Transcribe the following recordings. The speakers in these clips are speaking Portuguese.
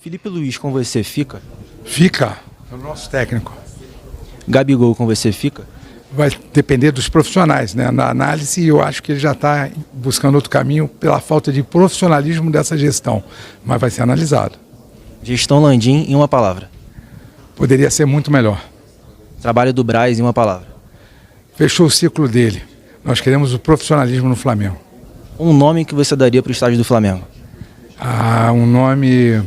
Filipe Luís com você fica? Fica, é o nosso técnico. Gabigol com você fica? Vai depender dos profissionais, né? Na análise, eu acho que ele já está buscando outro caminho pela falta de profissionalismo dessa gestão, mas vai ser analisado. Gestão Landim em uma palavra. Poderia ser muito melhor. Trabalho do Braz em uma palavra. Fechou o ciclo dele. Nós queremos o profissionalismo no Flamengo. Um nome que você daria para o estádio do Flamengo? Um nome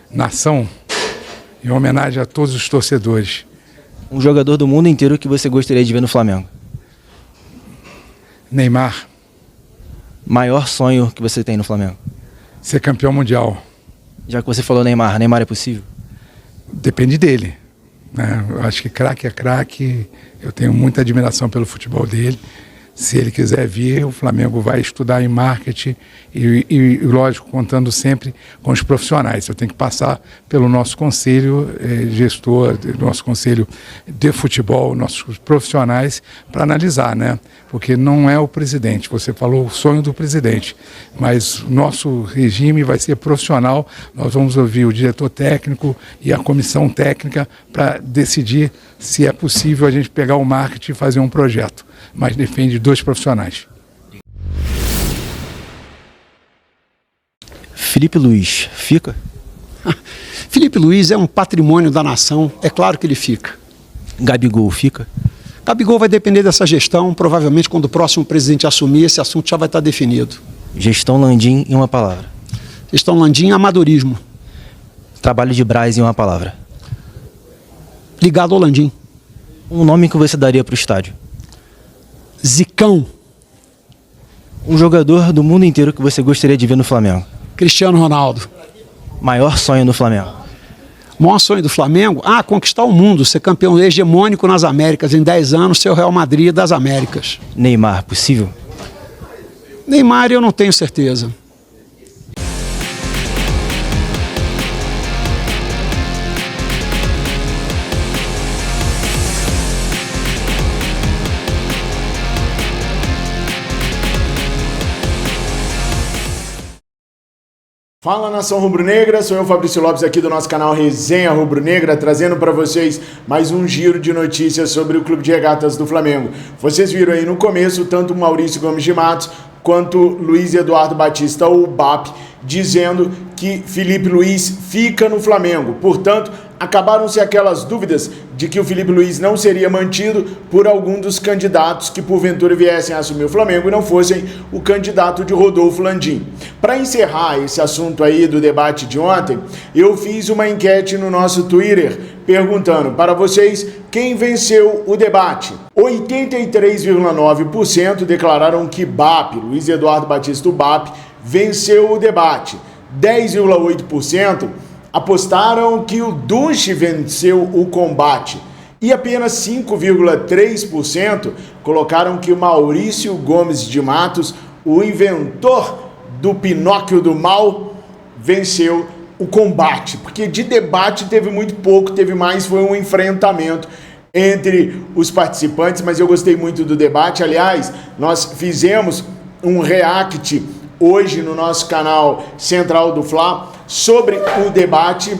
Nação, em homenagem a todos os torcedores. Um jogador do mundo inteiro que você gostaria de ver no Flamengo? Neymar. Maior sonho que você tem no Flamengo? Ser campeão mundial. Já que você falou Neymar é possível? Depende dele, né? Eu acho que craque é craque, eu tenho muita admiração pelo futebol dele. Se ele quiser vir, o Flamengo vai estudar em marketing e lógico, contando sempre com os profissionais. Eu tenho que passar pelo nosso conselho gestor, nosso conselho de futebol, nossos profissionais, para analisar, né? Porque não é o presidente, você falou o sonho do presidente, mas o nosso regime vai ser profissional. Nós vamos ouvir o diretor técnico e a comissão técnica para decidir se é possível a gente pegar o marketing e fazer um projeto. Mas defende dois profissionais. Filipe Luís, fica? Filipe Luís é um patrimônio da nação, é claro que ele fica. Gabigol, fica? Gabigol vai depender dessa gestão, provavelmente quando o próximo presidente assumir, esse assunto já vai estar definido. Gestão Landim em uma palavra. Gestão Landim, amadorismo. Trabalho de Braz em uma palavra. Ligado ao Landim. Um nome que você daria para o estádio? Zicão. Um jogador do mundo inteiro que você gostaria de ver no Flamengo? Cristiano Ronaldo. Maior sonho no Flamengo? O maior sonho do Flamengo? Conquistar o mundo, ser campeão hegemônico nas Américas. Em 10 anos, ser o Real Madrid das Américas. Neymar, possível? Neymar, eu não tenho certeza. Fala, nação rubro-negra, sou eu, Fabrício Lopes, aqui do nosso canal Resenha Rubro-Negra, trazendo para vocês mais um giro de notícias sobre o Clube de Regatas do Flamengo. Vocês viram aí no começo tanto o Maurício Gomes de Matos quanto Luiz Eduardo Batista, o BAP, dizendo que Filipe Luís fica no Flamengo. Portanto, acabaram-se aquelas dúvidas de que o Filipe Luís não seria mantido por algum dos candidatos que porventura viessem a assumir o Flamengo e não fossem o candidato de Rodolfo Landim. Para encerrar esse assunto aí do debate de ontem, eu fiz uma enquete no nosso Twitter perguntando para vocês quem venceu o debate. 83,9% declararam que BAP, Luiz Eduardo Batista, o BAP, venceu o debate. 10,8% apostaram que o Dunche venceu o combate e apenas 5,3% colocaram que o Maurício Gomes de Matos, o inventor do Pinóquio do Mal, venceu o combate, porque de debate teve muito pouco, teve mais, foi um enfrentamento entre os participantes, mas eu gostei muito do debate. Aliás, nós fizemos um react hoje no nosso canal Central do Fla sobre o debate,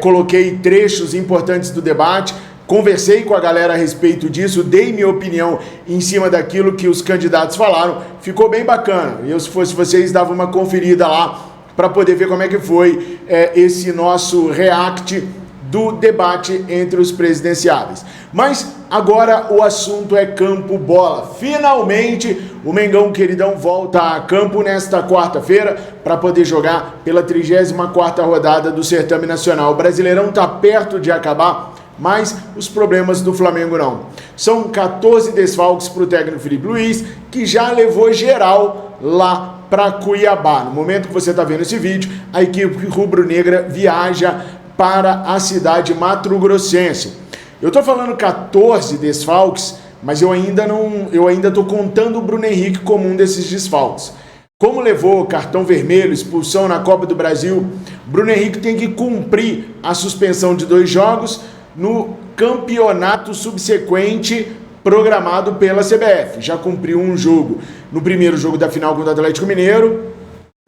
coloquei trechos importantes do debate, conversei com a galera a respeito disso, dei minha opinião em cima daquilo que os candidatos falaram, ficou bem bacana. Eu, se fosse vocês, dava uma conferida lá para poder ver como é que foi esse nosso react do debate entre os presidenciáveis. Mas agora o assunto é campo-bola. Finalmente o Mengão queridão volta a campo nesta quarta-feira para poder jogar pela 34ª rodada do Certame Nacional. O Brasileirão está perto de acabar, mas os problemas do Flamengo não. São 14 desfalques para o técnico Filipe Luís, que já levou geral lá para Cuiabá. No momento que você está vendo esse vídeo, a equipe rubro-negra viaja para a cidade mato-grossense. Eu estou falando 14 desfalques, mas eu ainda estou contando o Bruno Henrique como um desses desfalques. Como levou cartão vermelho, expulsão na Copa do Brasil, Bruno Henrique tem que cumprir a suspensão de 2 jogos no campeonato subsequente programado pela CBF. Já cumpriu um jogo no primeiro jogo da final contra o Atlético Mineiro,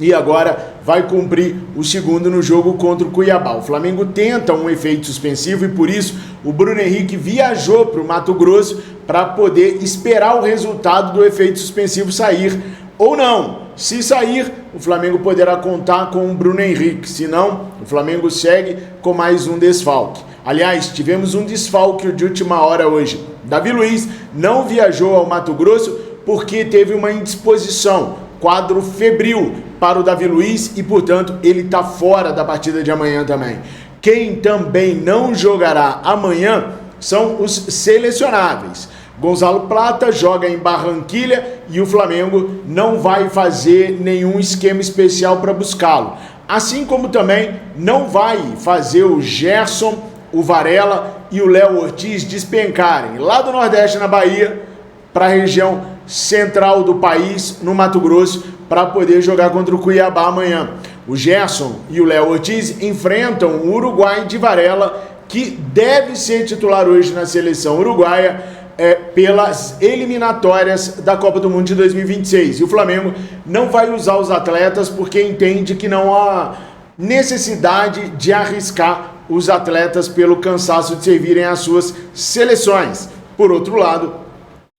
e agora vai cumprir o segundo no jogo contra o Cuiabá. O Flamengo tenta um efeito suspensivo e por isso o Bruno Henrique viajou para o Mato Grosso para poder esperar o resultado do efeito suspensivo sair ou não. Se sair, o Flamengo poderá contar com o Bruno Henrique, se não, o Flamengo segue com mais um desfalque. Aliás, tivemos um desfalque de última hora hoje. Davi Luiz não viajou ao Mato Grosso porque teve uma indisposição, quadro febril para o Davi Luiz e, portanto, ele está fora da partida de amanhã também. Quem também não jogará amanhã são os selecionáveis. Gonzalo Plata joga em Barranquilha e o Flamengo não vai fazer nenhum esquema especial para buscá-lo. Assim como também não vai fazer o Gerson, o Varela e o Léo Ortiz despencarem lá do Nordeste, na Bahia, para a região central do país, no Mato Grosso, para poder jogar contra o Cuiabá amanhã. O Gerson e o Léo Ortiz enfrentam o Uruguai de Varela, que deve ser titular hoje na seleção uruguaia, pelas eliminatórias da Copa do Mundo de 2026. E o Flamengo não vai usar os atletas porque entende que não há necessidade de arriscar os atletas pelo cansaço de servirem às suas seleções. Por outro lado,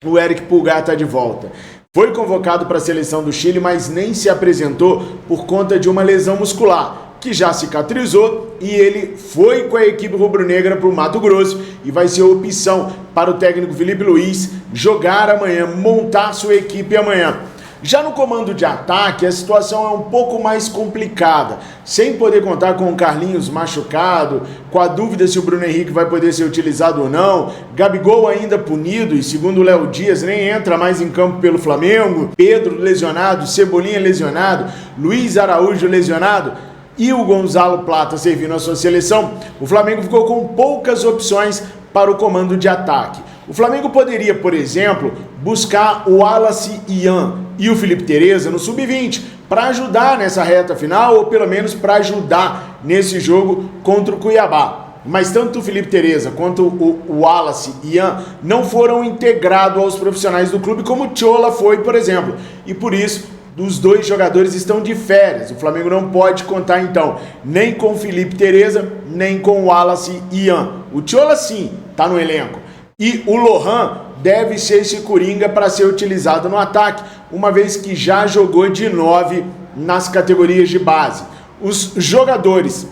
o Eric Pulgar está de volta. Foi convocado para a seleção do Chile, mas nem se apresentou por conta de uma lesão muscular, que já cicatrizou, e ele foi com a equipe rubro-negra para o Mato Grosso e vai ser opção para o técnico Felipe Luiz jogar amanhã, montar sua equipe amanhã. Já no comando de ataque, a situação é um pouco mais complicada, sem poder contar com o Carlinhos machucado, com a dúvida se o Bruno Henrique vai poder ser utilizado ou não, Gabigol ainda punido e, segundo o Léo Dias, nem entra mais em campo pelo Flamengo, Pedro lesionado, Cebolinha lesionado, Luiz Araújo lesionado e o Gonzalo Plata servindo a sua seleção. O Flamengo ficou com poucas opções para o comando de ataque. O Flamengo poderia, por exemplo, buscar o Wallace Ian e o Felipe Tereza no sub-20 para ajudar nessa reta final, ou pelo menos para ajudar nesse jogo contra o Cuiabá. Mas tanto o Felipe Tereza quanto o Wallace Ian não foram integrados aos profissionais do clube como o Tchola foi, por exemplo. E por isso, os dois jogadores estão de férias. O Flamengo não pode contar, então, nem com o Felipe Tereza, nem com o Wallace Ian. O Tchola, sim, está no elenco. E o Lohan deve ser esse coringa para ser utilizado no ataque, uma vez que já jogou de 9 nas categorias de base. Os jogadores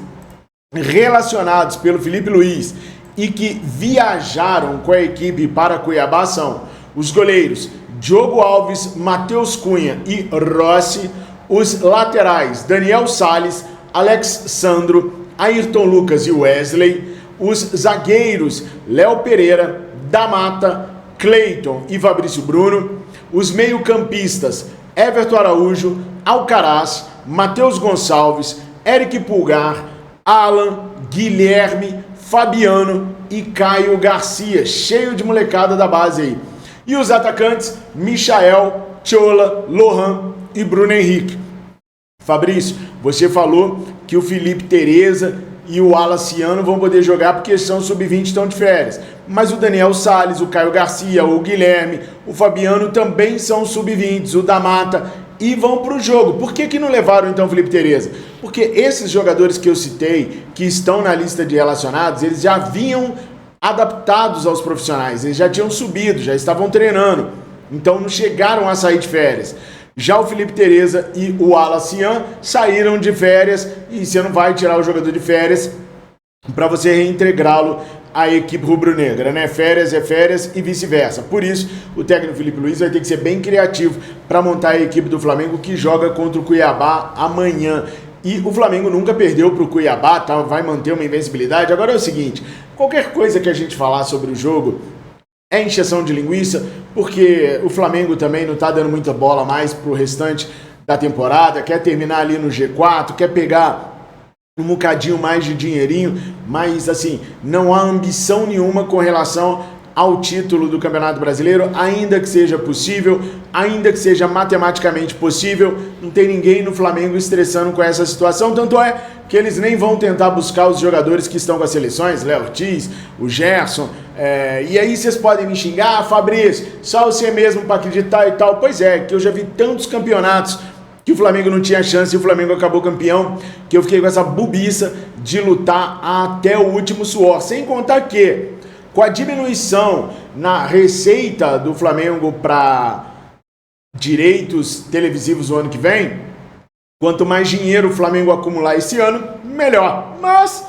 relacionados pelo Felipe Luiz e que viajaram com a equipe para Cuiabá são os goleiros Diogo Alves, Matheus Cunha e Rossi, os laterais Daniel Salles, Alex Sandro, Ayrton Lucas e Wesley, os zagueiros Léo Pereira, da Mata, Cleiton e Fabrício Bruno, os meio-campistas Everton Araújo, Alcaraz, Matheus Gonçalves, Eric Pulgar, Alan, Guilherme, Fabiano e Caio Garcia, cheio de molecada da base aí. E os atacantes Michael, Tchola, Lohan e Bruno Henrique. Fabrício, você falou que o Felipe Tereza e o Alaciano vão poder jogar porque são sub-20, estão de férias. Mas o Daniel Salles, o Caio Garcia, o Guilherme, o Fabiano também são sub-20, o da Mata, e vão para o jogo. Por que não levaram então o Felipe Tereza? Porque esses jogadores que eu citei, que estão na lista de relacionados, eles já vinham adaptados aos profissionais, eles já tinham subido, já estavam treinando, então não chegaram a sair de férias. Já o Felipe Tereza e o Alacian saíram de férias e você não vai tirar o jogador de férias para você reintegrá-lo à equipe rubro-negra, né? Férias é férias e vice-versa. Por isso, o técnico Felipe Luiz vai ter que ser bem criativo para montar a equipe do Flamengo que joga contra o Cuiabá amanhã. E o Flamengo nunca perdeu para o Cuiabá, tá? Vai manter uma invencibilidade. Agora é o seguinte, qualquer coisa que a gente falar sobre o jogo é encheção de linguiça, porque o Flamengo também não está dando muita bola mais pro restante da temporada, quer terminar ali no G4, quer pegar um bocadinho mais de dinheirinho, mas assim, não há ambição nenhuma com relação ao título do Campeonato Brasileiro, ainda que seja possível, ainda que seja matematicamente possível, não tem ninguém no Flamengo estressando com essa situação, tanto é que eles nem vão tentar buscar os jogadores que estão com as seleções, Léo Ortiz, o Gerson, e aí vocês podem me xingar, Fabrício, só você mesmo para acreditar e tal. Pois é, que eu já vi tantos campeonatos que que o Flamengo não tinha chance e o Flamengo acabou campeão, que eu fiquei com essa bobiça de lutar até o último suor. Sem contar que, com a diminuição na receita do Flamengo para direitos televisivos no ano que vem, quanto mais dinheiro o Flamengo acumular esse ano, melhor. Mas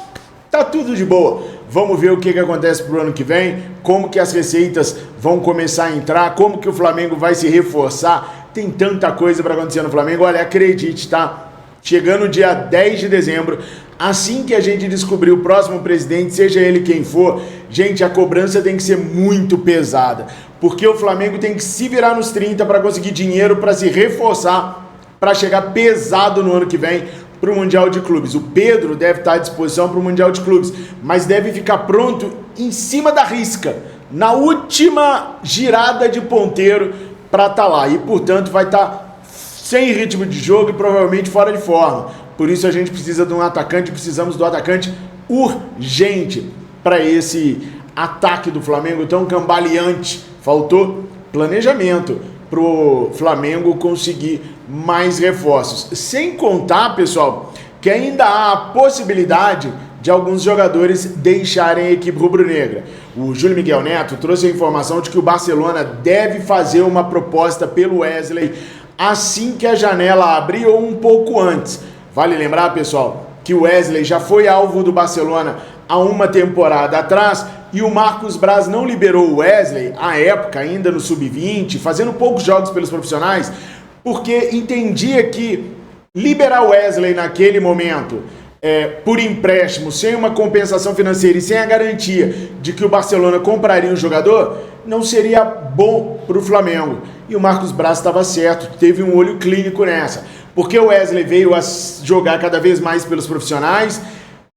tá tudo de boa. Vamos ver o que acontece pro ano que vem, como que as receitas vão começar a entrar, como que o Flamengo vai se reforçar. Tem tanta coisa para acontecer no Flamengo. Olha, acredite, tá? Chegando dia 10 de dezembro, assim que a gente descobrir o próximo presidente, seja ele quem for, gente, a cobrança tem que ser muito pesada, porque o Flamengo tem que se virar nos 30 para conseguir dinheiro, para se reforçar, para chegar pesado no ano que vem para o Mundial de Clubes. O Pedro deve estar à disposição para o Mundial de Clubes, mas deve ficar pronto em cima da risca, na última girada de ponteiro para estar lá, e portanto vai estar sem ritmo de jogo e provavelmente fora de forma. Por isso a gente precisa de um atacante, precisamos do atacante urgente para esse ataque do Flamengo tão cambaleante. Faltou planejamento para o Flamengo conseguir mais reforços. Sem contar, pessoal, que ainda há a possibilidade de alguns jogadores deixarem a equipe rubro-negra. O Júlio Miguel Neto trouxe a informação de que o Barcelona deve fazer uma proposta pelo Wesley assim que a janela abrir ou um pouco antes. Vale lembrar, pessoal, que o Wesley já foi alvo do Barcelona há uma temporada atrás e o Marcos Braz não liberou o Wesley, à época ainda no Sub-20, fazendo poucos jogos pelos profissionais, porque entendia que liberar o Wesley naquele momento por empréstimo, sem uma compensação financeira e sem a garantia de que o Barcelona compraria um jogador, não seria bom para o Flamengo. E o Marcos Braz estava certo, teve um olho clínico nessa, porque o Wesley veio a jogar cada vez mais pelos profissionais,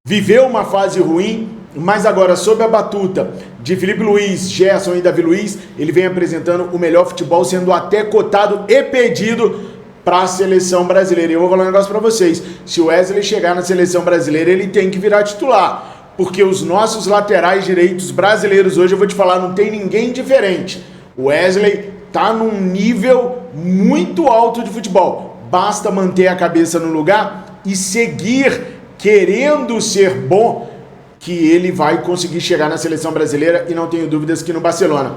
viveu uma fase ruim, mas agora sob a batuta de Felipe Luiz, Gerson e Davi Luiz, ele vem apresentando o melhor futebol, sendo até cotado e pedido para a seleção brasileira. E eu vou falar um negócio para vocês, se o Wesley chegar na seleção brasileira, ele tem que virar titular, porque os nossos laterais direitos brasileiros hoje, eu vou te falar, não tem ninguém diferente. O Wesley tá num nível muito alto de futebol, basta manter a cabeça no lugar e seguir querendo ser bom, que ele vai conseguir chegar na seleção brasileira e não tenho dúvidas que no Barcelona.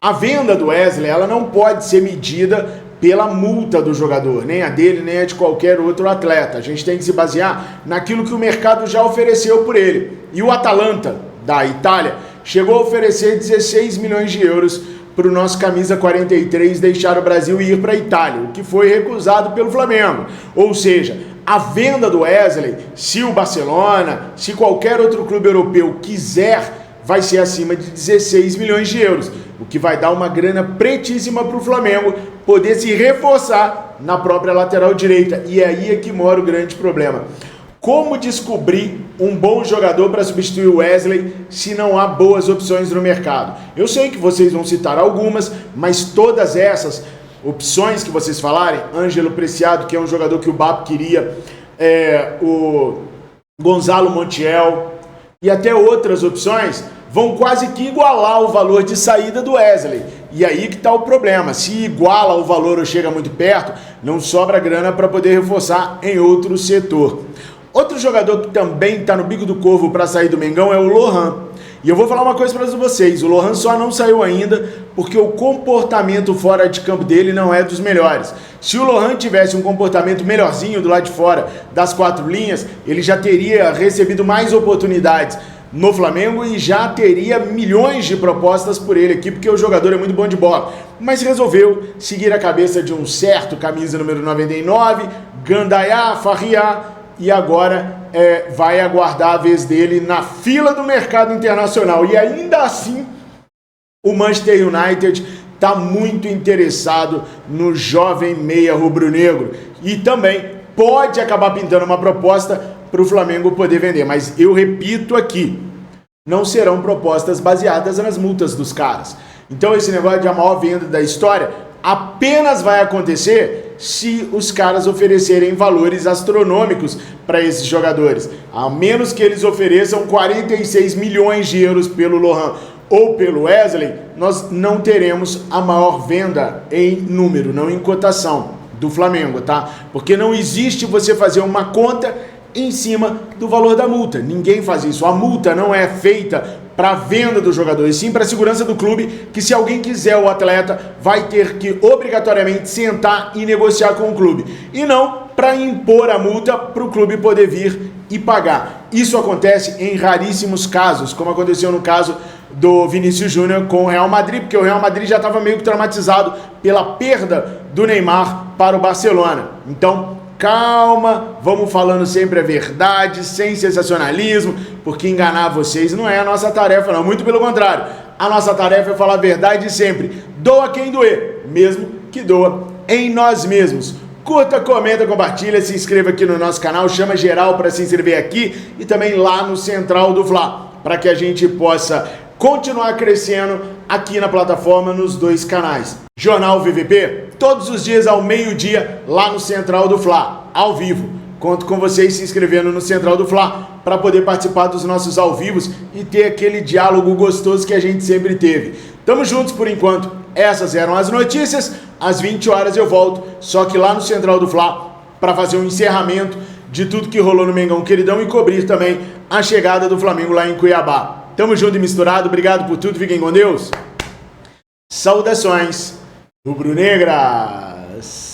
A venda do Wesley, ela não pode ser medida pela multa do jogador, nem a dele, nem a de qualquer outro atleta. A gente tem que se basear naquilo que o mercado já ofereceu por ele. E o Atalanta, da Itália, chegou a oferecer 16 milhões de euros para o nosso camisa 43 deixar o Brasil e ir para a Itália, o que foi recusado pelo Flamengo. Ou seja, a venda do Wesley, se o Barcelona, se qualquer outro clube europeu quiser, vai ser acima de 16 milhões de euros, o que vai dar uma grana pretíssima para o Flamengo poder se reforçar na própria lateral direita. E aí é que mora o grande problema. Como descobrir um bom jogador para substituir o Wesley se não há boas opções no mercado? Eu sei que vocês vão citar algumas, mas todas essas opções que vocês falarem, Ângelo Preciado, que é um jogador que o BAP queria, o Gonzalo Montiel e até outras opções, vão quase que igualar o valor de saída do Wesley. E aí que está o problema, se iguala o valor ou chega muito perto, não sobra grana para poder reforçar em outro setor. Outro jogador que também está no bico do corvo para sair do Mengão é o Lohan. E eu vou falar uma coisa para vocês, o Lohan só não saiu ainda porque o comportamento fora de campo dele não é dos melhores. Se o Lohan tivesse um comportamento melhorzinho do lado de fora das quatro linhas, ele já teria recebido mais oportunidades no Flamengo e já teria milhões de propostas por ele aqui, porque o jogador é muito bom de bola. Mas resolveu seguir a cabeça de um certo camisa número 99, Gandayá, Farriá, e agora vai aguardar a vez dele na fila do mercado internacional. E ainda assim, o Manchester United está muito interessado no jovem meia rubro-negro e também pode acabar pintando uma proposta para o Flamengo poder vender. Mas eu repito aqui, não serão propostas baseadas nas multas dos caras. Então esse negócio de a maior venda da história apenas vai acontecer se os caras oferecerem valores astronômicos para esses jogadores. A menos que eles ofereçam 46 milhões de euros pelo Lohan ou pelo Wesley, nós não teremos a maior venda em número, não em cotação, do Flamengo, tá? Porque não existe você fazer uma conta em cima do valor da multa. Ninguém faz isso. A multa não é feita para a venda do jogador, e sim para a segurança do clube, que se alguém quiser o atleta, vai ter que obrigatoriamente sentar e negociar com o clube. E não para impor a multa para o clube poder vir e pagar. Isso acontece em raríssimos casos, como aconteceu no caso do Vinícius Júnior com o Real Madrid, porque o Real Madrid já estava meio que traumatizado pela perda do Neymar para o Barcelona. Então, calma, vamos falando sempre a verdade, sem sensacionalismo, porque enganar vocês não é a nossa tarefa, não. Muito pelo contrário, a nossa tarefa é falar a verdade sempre. Doa quem doer, mesmo que doa em nós mesmos. Curta, comenta, compartilha, se inscreva aqui no nosso canal, chama geral para se inscrever aqui e também lá no Central do Fla, para que a gente possa continuar crescendo aqui na plataforma nos dois canais. Jornal VVP, todos os dias ao meio-dia, lá no Central do Fla, ao vivo. Conto com vocês se inscrevendo no Central do Fla para poder participar dos nossos ao vivos e ter aquele diálogo gostoso que a gente sempre teve. Tamo juntos por enquanto. Essas eram as notícias. Às 20 horas eu volto, só que lá no Central do Fla, para fazer um encerramento de tudo que rolou no Mengão Queridão e cobrir também a chegada do Flamengo lá em Cuiabá. Tamo junto e misturado, obrigado por tudo, fiquem com Deus. Saudações rubro-negras.